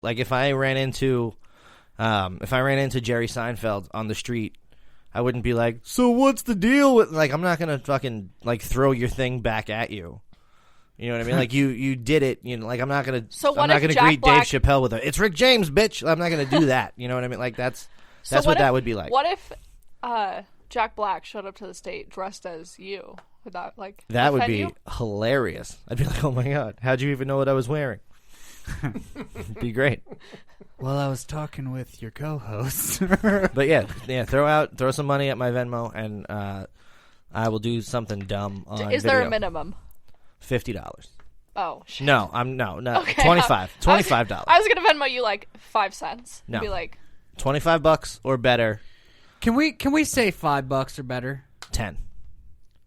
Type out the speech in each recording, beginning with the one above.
Like if I ran into Jerry Seinfeld on the street, I wouldn't be like, so what's the deal with, like, I'm not going to fucking, like, throw your thing back at you. You know what I mean? Like, you did it, you know, like, I'm not going to greet Dave Chappelle with it's Rick James, bitch. I'm not going to do that. You know what I mean? Like, that's what that would be like. What if Jack Black showed up to the state dressed as you? Would that, like, that would be you? Hilarious. I'd be like, oh my God, how'd you even know what I was wearing? It'd be great. Well, I was talking with your co-host. But yeah, throw some money at my Venmo, and I will do something dumb on Is video. there a minimum? $50. Oh, shit. No, Okay, $25. $25. I was gonna Venmo you like 5 cents. No. Be like $25 or better. Can we say $5 or better? 10.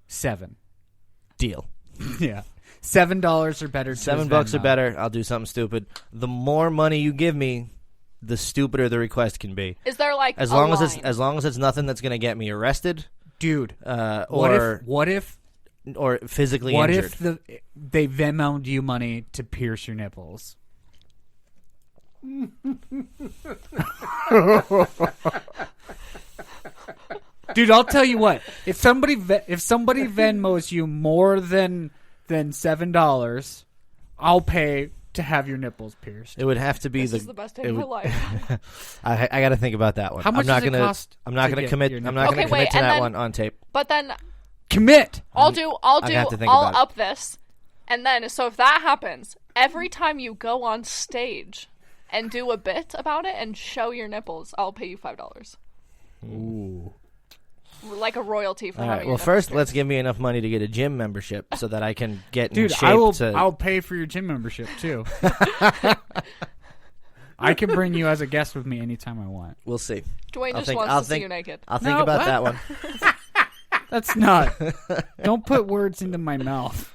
7. Deal. Yeah. $7 or better. $7 or better. I'll do something stupid. The more money you give me, the stupider the request can be. Is there like as long as it's nothing that's gonna get me arrested, dude? Or physically injured. What if they Venmo'd you money to pierce your nipples? Dude, I'll tell you what. If somebody Venmos you more than $7, I'll pay to have your nipples pierced. It would have to be this is the best day of my life. I got to think about that one. How much does it cost? I'm not going to commit. I'm not going to commit to that one on tape. But then commit. I'll I'll up this, and then so if that happens, every time you go on stage and do a bit about it and show your nipples, I'll pay you $5. Ooh. Like a royalty for All having right. your Well, first, let's give me enough money to get a gym membership so that I can get in shape. I'll pay for your gym membership too. I can bring you as a guest with me anytime I want. We'll see. Dwayne wants to see you naked. I'll think about that one. That's not. Don't put words into my mouth.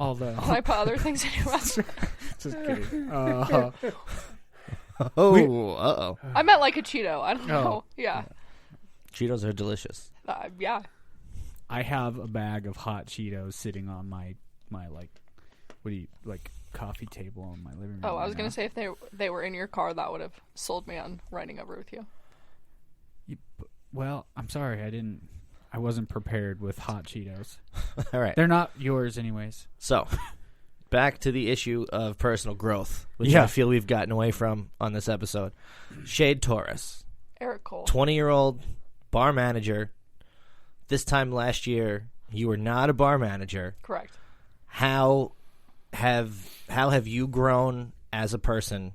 Although Can I put other things in your mouth? Just kidding. Uh-oh. I meant like a Cheeto. I don't know. Yeah. Cheetos are delicious. Yeah. I have a bag of hot Cheetos sitting on my coffee table on my living room. Oh, I was gonna say if they were in your car, that would have sold me on riding over with you. Well, I'm sorry, I wasn't prepared with hot Cheetos. All right, they're not yours anyways. So, back to the issue of personal growth, which I feel we've gotten away from on this episode. Shade Torres, Eric Cole, 20-year-old bar manager. This time last year, you were not a bar manager. Correct. How have you grown as a person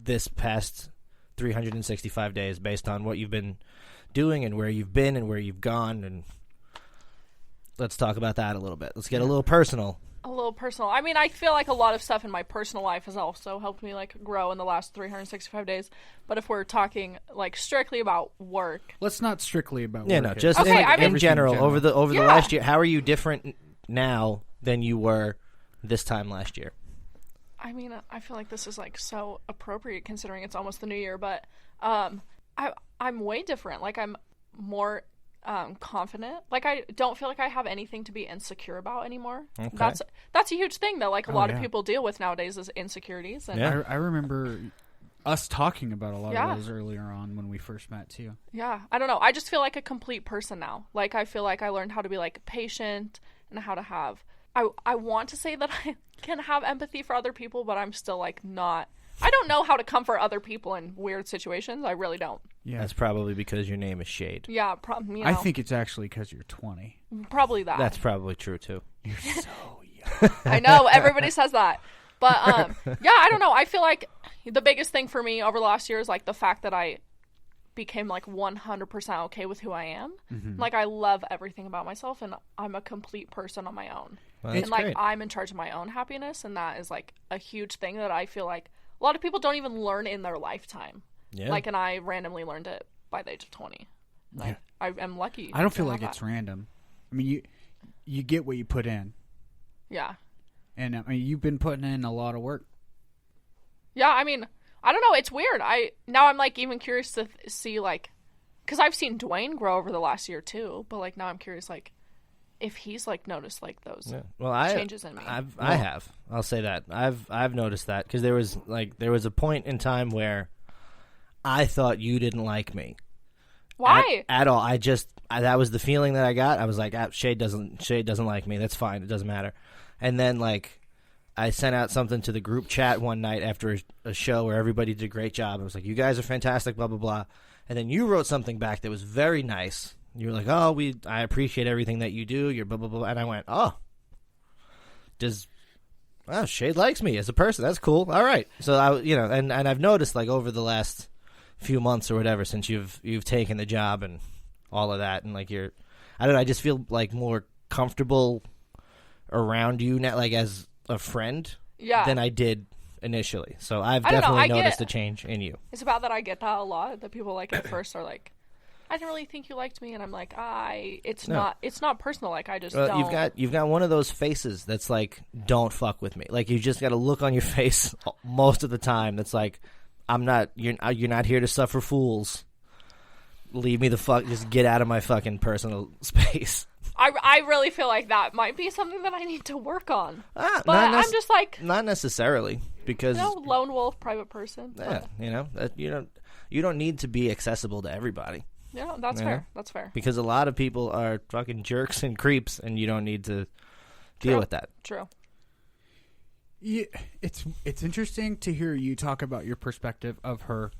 this past 365 days based on what you've been doing and where you've been and where you've gone? And let's talk about that a little bit. Let's get a little personal. A little personal. I mean, I feel like a lot of stuff in my personal life has also helped me like grow in the last 365 days. But if we're talking like strictly about work, let's not strictly about work. Yeah, no, just in general. Over the last year, how are you different now than you were this time last year? I mean, I feel like this is like so appropriate considering it's almost the new year. But I'm way different. Like I'm more confident. Like I don't feel like I have anything to be insecure about anymore. Okay. That's a huge thing that like a lot of people deal with nowadays is insecurities. And I remember us talking about a lot of those earlier on when we first met too. Yeah, I don't know. I just feel like a complete person now. Like I feel like I learned how to be like patient and how to have. I want to say that I can have empathy for other people, but I'm still like not. I don't know how to comfort other people in weird situations. I really don't. Yeah, that's probably because your name is Shade. Yeah, I think it's actually because you're 20. Probably that. That's probably true too. You're so young. I know everybody says that, but yeah, I don't know. I feel like the biggest thing for me over the last year is like the fact that I became like 100% okay with who I am. Mm-hmm. Like I love everything about myself, and I'm a complete person on my own. Well, and like great. I'm in charge of my own happiness, and that is like a huge thing that I feel like a lot of people don't even learn in their lifetime. Yeah. Like, and I randomly learned it by the age of 20. Like, I am lucky. I don't feel like it's random. I mean, you get what you put in. Yeah. And I mean, you've been putting in a lot of work. Yeah, I mean, I don't know. It's weird. Now I'm like even curious to see like, because I've seen Dwayne grow over the last year too. But like now I'm curious like, if he's like noticed like those Well, changes in me. I have. I'll say that. I've noticed that because there was a point in time where I thought you didn't like me. Why? At all. That was the feeling that I got. I was like, Shade doesn't like me. That's fine. It doesn't matter. And then like I sent out something to the group chat one night after a show where everybody did a great job. I was like, you guys are fantastic, blah, blah, blah. And then you wrote something back that was very nice. You were like, oh, I appreciate everything that you do. You're blah, blah, blah. And I went, Shade likes me as a person. That's cool. All right. So and I've noticed like over the last few months or whatever since you've taken the job and all of that, and like I don't know, I just feel like more comfortable around you now, like as a friend, than I did initially. So I've definitely noticed a change in you. It's about that I get that a lot. That people like at first are like, I didn't really think you liked me, and I'm like, it's not personal. Like I just don't. You've got one of those faces that's like, don't fuck with me. Like you just got a look on your face most of the time that's like, you're not here to suffer fools. Leave me the fuck. Just get out of my fucking personal space. I really feel like that might be something that I need to work on. But I'm just like, not necessarily, because lone wolf, private person. Yeah, you don't need to be accessible to everybody. Yeah, that's fair. That's fair. Because a lot of people are fucking jerks and creeps, and you don't need to deal with that. True. Yeah, it's interesting to hear you talk about your perspective of her,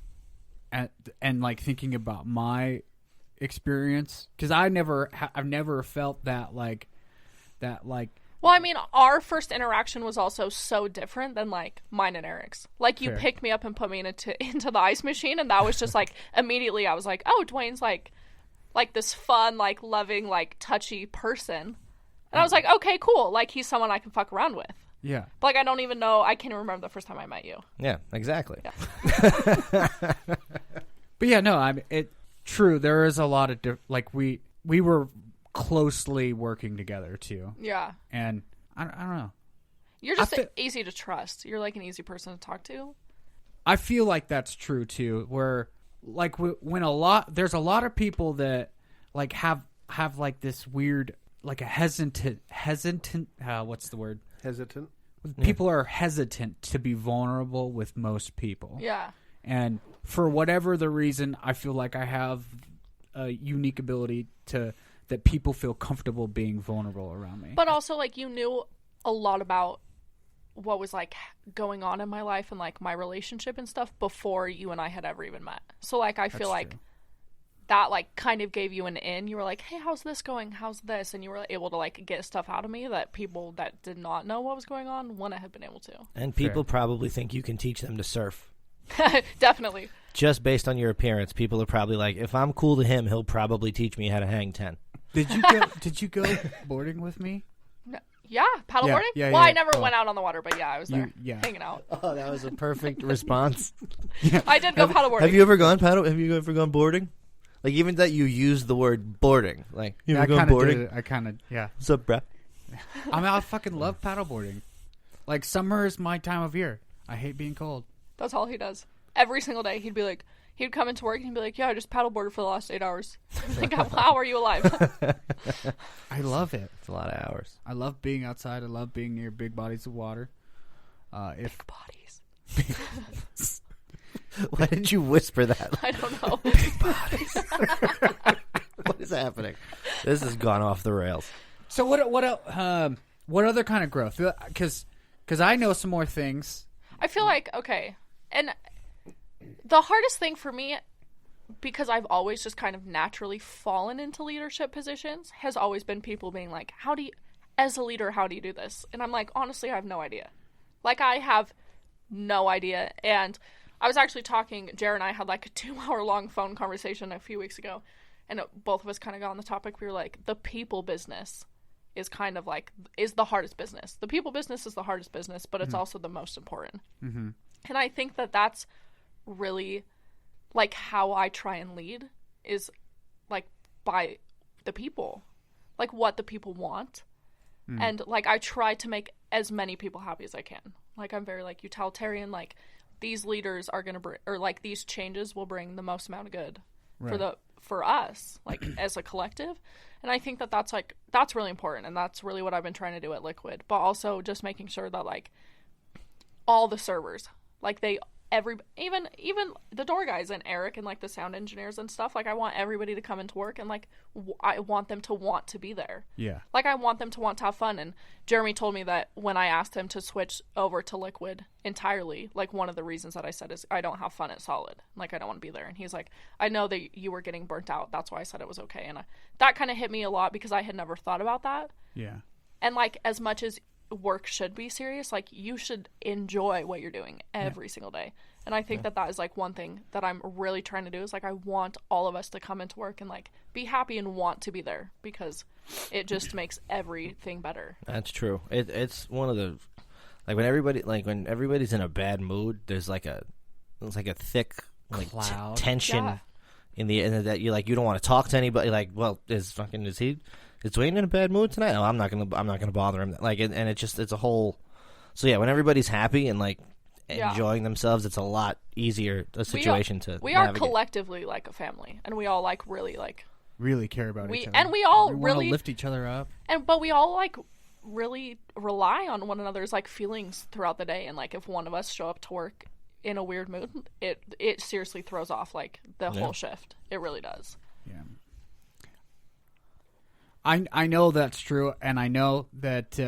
and like thinking about my experience, because I've never felt that like. Well, I mean, our first interaction was also so different than like mine and Eric's. Like you picked me up and put me into the ice machine, and that was just like immediately I was like, oh, Dwayne's like this fun, like loving, like touchy person, and I was like, okay, cool, like he's someone I can fuck around with. Yeah. But like I don't even know. I can't remember the first time I met you. Yeah, exactly. Yeah. But yeah, no, I mean true. There is a lot of like we were closely working together too. Yeah. And I don't know. You're just easy to trust. You're like an easy person to talk to. I feel like that's true too. Where like when there's a lot of people that like have like this weird like a hesitant what's the word? Hesitant. People are hesitant to be vulnerable with most people. Yeah. And for whatever the reason, I feel like I have a unique ability that people feel comfortable being vulnerable around me. But also, like, you knew a lot about what was, like, going on in my life and, like, my relationship and stuff before you and I had ever even met. So, like, I feel like that, like, kind of gave you an in. You were like, hey, how's this going? How's this? And you were able to, like, get stuff out of me that people that did not know what was going on wouldn't have been able to. And people probably think you can teach them to surf. Definitely. Just based on your appearance, people are probably like, if I'm cool to him, he'll probably teach me how to hang 10. Did you go boarding with me? No. Yeah, paddleboarding? Yeah, I never went out on the water, but yeah, I was there hanging out. Oh, that was a perfect response. I did go paddleboarding. Have you ever gone boarding? Like, even that you use the word boarding. Like, you ever gone boarding? I kind of, yeah. What's up, bruh? I mean, I fucking love paddleboarding. Like, summer is my time of year. I hate being cold. That's all he does. Every single day, he'd come into work and he'd be like, yeah, I just paddleboarded for the last 8 hours. Like, how are you alive? I love it. It's a lot of hours. I love being outside. I love being near big bodies of water. Big bodies. Why did you whisper that? I don't know. Big bodies. What is happening? This has gone off the rails. So what other kind of growth? Because I know some more things. I feel like, okay, and the hardest thing for me, because I've always just kind of naturally fallen into leadership positions, has always been people being like, as a leader, how do you do this? And I'm like, honestly, I have no idea. Like, I have no idea. And I was actually talking, Jared and I had like a 2-hour-long phone conversation a few weeks ago, and both of us kind of got on the topic. We were like, the people business is kind of like, is the hardest business. The people business is the hardest business, but it's also the most important. Mm-hmm. And I think that that's really like how I try and lead, is like by the people, like what the people want. And like I try to make as many people happy as I can. Like I'm very like utilitarian, like these leaders are going to bring, or like these changes will bring the most amount of good for us, like as a collective. And I think that that's really important, and that's really what I've been trying to do at Liquid. But also just making sure that like all the servers, like even the door guys and Eric and like the sound engineers and stuff, like I want everybody to come into work and like I want them to want to be there. Yeah. Like I want them to want to have fun. And Jeremy told me that when I asked him to switch over to Liquid entirely, like one of the reasons that I said is I don't have fun at Solid. Like I don't want to be there. And he's like, I know that you were getting burnt out. That's why I said it was okay. And that kind of hit me a lot because I had never thought about that. Yeah. And like as much as work should be serious, like you should enjoy what you're doing every single day. And I think that is like one thing that I'm really trying to do is like I want all of us to come into work and like be happy and want to be there because it just makes everything better. That's true. It's one of the like when everybody's in a bad mood, there's like a thick like cloud. Tension in the that you don't want to talk to anybody. Like, well, is Dwayne in a bad mood tonight? No, I'm not gonna bother him. Like, and it's a whole. So yeah, when everybody's happy and like enjoying themselves, it's a lot easier a situation to. We are collectively like a family, and we all like really care about each other, and we all we really lift each other up. But we all like really rely on one another's like feelings throughout the day, and like if one of us show up to work in a weird mood, it seriously throws off like the whole shift. It really does. Yeah. I know that's true, and I know that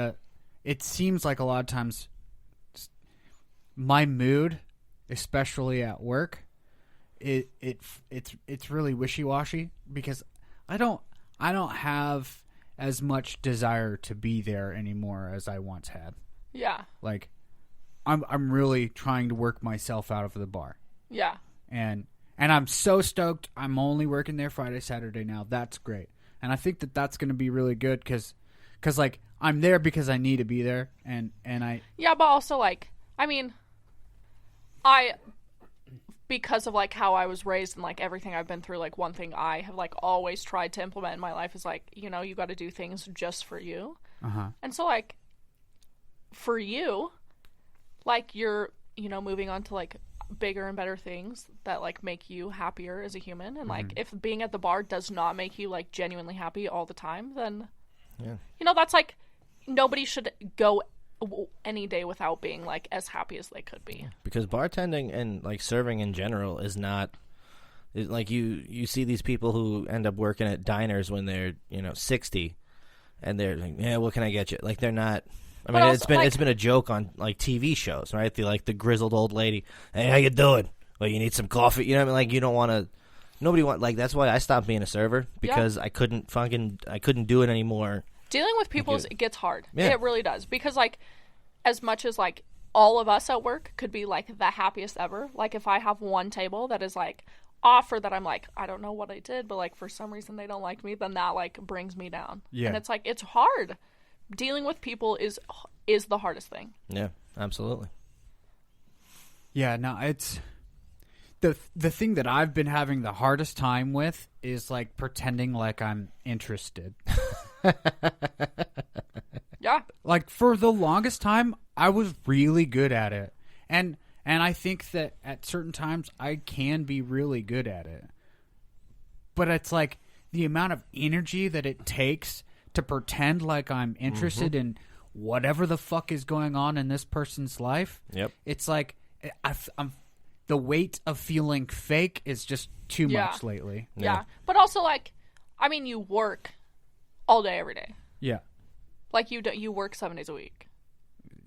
it seems like a lot of times my mood, especially at work, it's really wishy-washy because I don't have as much desire to be there anymore as I once had. Yeah. Like I'm really trying to work myself out of the bar. Yeah. And I'm so stoked. I'm only working there Friday, Saturday now. That's great. And I think that that's going to be really good because like I'm there because I need to be there, and I. Yeah, but also like I mean, because of like how I was raised and like everything I've been through, like one thing I have like always tried to implement in my life is like you got to do things just for you. And so like for you, like you're moving on to like bigger and better things that like make you happier as a human, and like if being at the bar does not make you like genuinely happy all the time, then that's like nobody should go any day without being like as happy as they could be, because bartending and like serving in general is not like you see these people who end up working at diners when they're 60 and they're like, yeah, what can I get you? Like they're not. I mean, also, it's been a joke on like TV shows, right? The grizzled old lady. Hey, how you doing? Well, you need some coffee. You know what I mean? Like you don't want to. Nobody want like that's why I stopped being a server because I couldn't do it anymore. Dealing with people it gets hard. Yeah. It really does because like as much as like all of us at work could be like the happiest ever. Like if I have one table that is like off or that I'm like I don't know what I did, but like for some reason they don't like me, then that like brings me down. Yeah. And it's like it's hard. Dealing with people is the hardest thing. Yeah, absolutely. Yeah, no, it's the thing that I've been having the hardest time with is like pretending like I'm interested. Yeah. Like for the longest time, I was really good at it, and I think that at certain times I can be really good at it. But it's like the amount of energy that it takes to pretend like I'm interested in whatever the fuck is going on in this person's life. Yep. It's like I'm the weight of feeling fake is just too much lately. Yeah. But also like, I mean, you work all day, every day. Yeah. Like you work 7 days a week.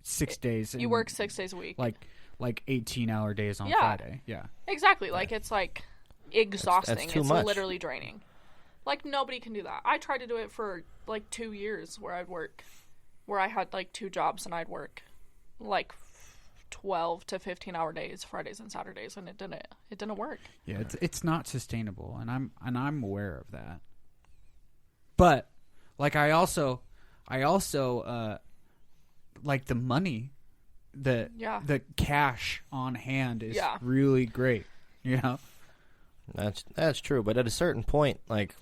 6 days. You work 6 days a week. Like 18-hour days on Friday. Yeah. Exactly. Like it's like exhausting. That's too it's much. Literally draining. Like nobody can do that. I tried to do it for like 2 years where I had like 2 jobs and I'd work like 12 to 15-hour days, Fridays and Saturdays, and it didn't work. Yeah, it's not sustainable, and I'm aware of that. But like I also like the money, the cash on hand is really great. That's true, but at a certain point, like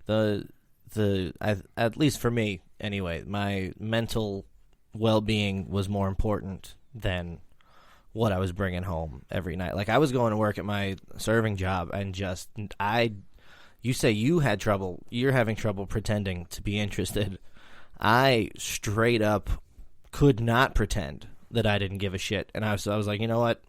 at least for me anyway, my mental well-being was more important than what I was bringing home every night. Like I was going to work at my serving job and You say you're having trouble pretending to be interested. I straight up could not pretend that I didn't give a shit. And I was like, you know what?